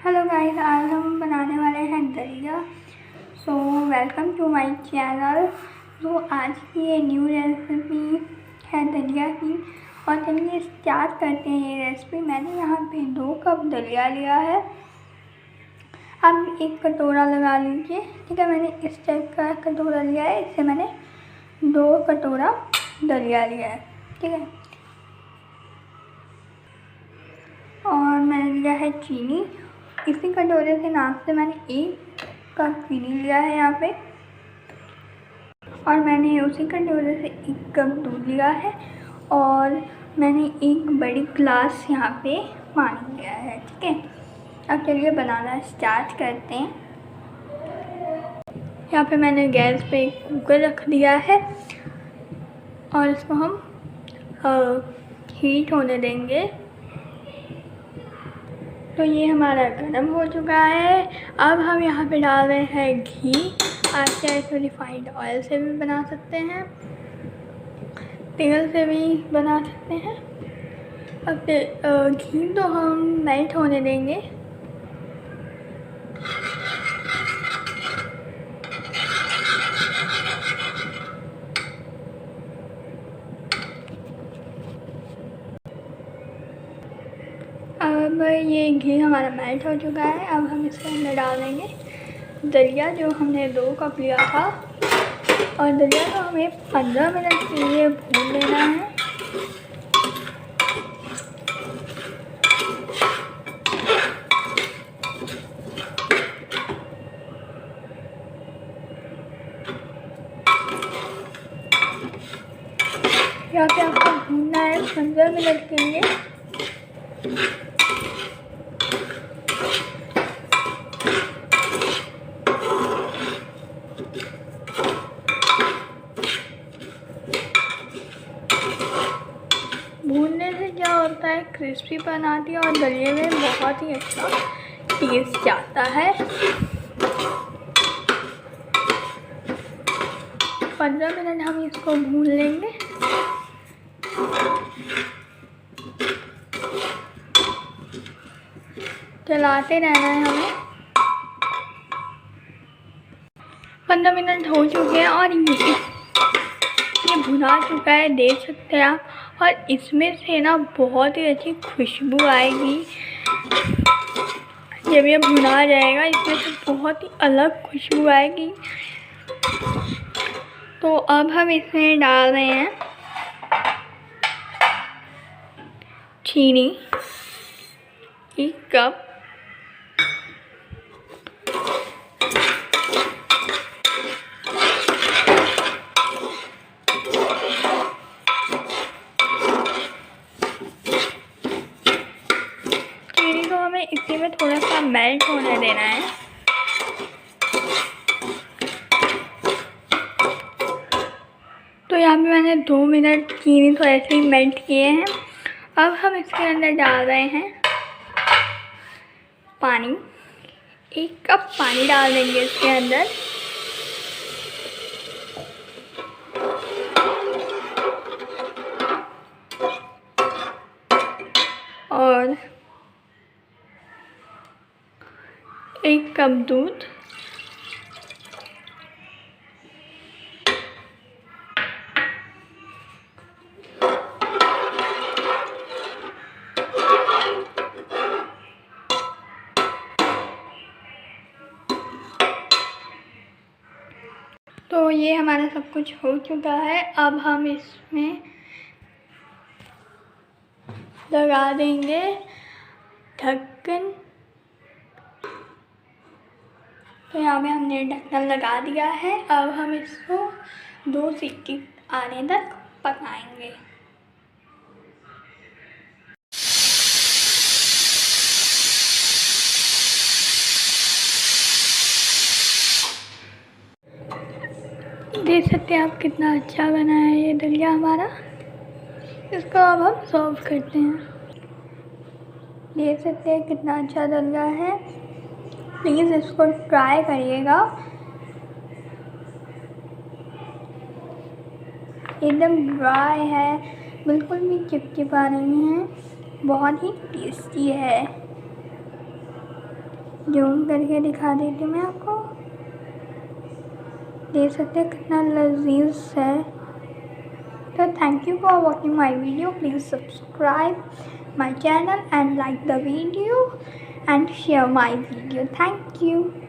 Hello guys, आज हम बनाने वाले हैं दलिया। So welcome to my channel. तो आज की ये न्यू रेसिपी है दलिया की। और चलिए स्टार्ट करते हैं ये रेसिपी। मैंने यहाँ पे 2 कप दलिया लिया है। आप एक कटोरा लगा लीजिए, ठीक है। मैंने इस टाइप का कटोरा लिया है, इससे मैंने 2 कटोरा दलिया लिया है, ठीक है। और मैंने लिया है चीनी। इसी कटोरे के नाप से मैंने 1 कप चीनी लिया है यहाँ पे। और मैंने उसी कटोरे से 1 कप दूध लिया है। और मैंने 1 बड़ी ग्लास यहाँ पे पानी लिया है, ठीक है। अब चलिए बनाना स्टार्ट करते हैं। यहाँ पे मैंने गैस पे एक कुकर रख दिया है और इसको हम हीट होने देंगे। तो ये हमारा गर्म हो चुका है। अब हम यहाँ पे डाल रहे हैं घी। आप चाहे तो रिफाइंड ऑयल से भी बना सकते हैं, तेल से भी बना सकते हैं। अब घी तो हम मेल्ट होने देंगे। अब ये घी हमारा मेल्ट हो चुका है। अब हम इसके अंदर डाल देंगे दलिया, जो हमने 2 कप लिया था। और दलिया को हमें 15 मिनट के लिए भून लेना है। यहाँ पे आपको भूनना है 15 मिनट के लिए। भूनने से क्या होता है, क्रिस्पीपन आती है और दलिये में बहुत ही अच्छा टेस्ट आता है। 15 मिनट हम इसको भून लेंगे। चलाते रहना है हमें। 15 मिनट हो चुके हैं और ये भुना चुका है, देख सकते हैं आप। और इसमें से ना बहुत ही अच्छी खुशबू आएगी जब ये भुना जाएगा। इसमें से बहुत ही अलग खुशबू आएगी। तो अब हम इसमें डाल रहे हैं चीनी 1 कप। चीनी को हमें इसी में थोड़ा सा मेल्ट होने देना है। तो यहाँ पे मैंने 2 मिनट चीनी तो ऐसे ही मेल्ट किए हैं। अब हम इसके अंदर डाल रहे हैं पानी। 1 कप पानी डाल देंगे इसके अंदर। और 1 कप दूध। तो ये हमारा सब कुछ हो चुका है। अब हम इसमें लगा देंगे ढक्कन। तो यहाँ पे हमने ढक्कन लगा दिया है। अब हम इसको 2 सीटी आने तक पकाएंगे। देख सकते हैं आप कितना अच्छा बना है ये दलिया हमारा। इसको अब हम सर्व करते हैं। देख सकते हैं कितना अच्छा दलिया है। प्लीज़ इसको ट्राई करिएगा। एकदम ड्राई है, बिल्कुल भी चिपचिपा नहीं है, बहुत ही टेस्टी है। जूम करके दिखा देती हूँ मैं आपको। देख सकते हैं कितना लजीज है। तो thank you for watching my video. Please subscribe my channel and like the video and share my video. Thank you.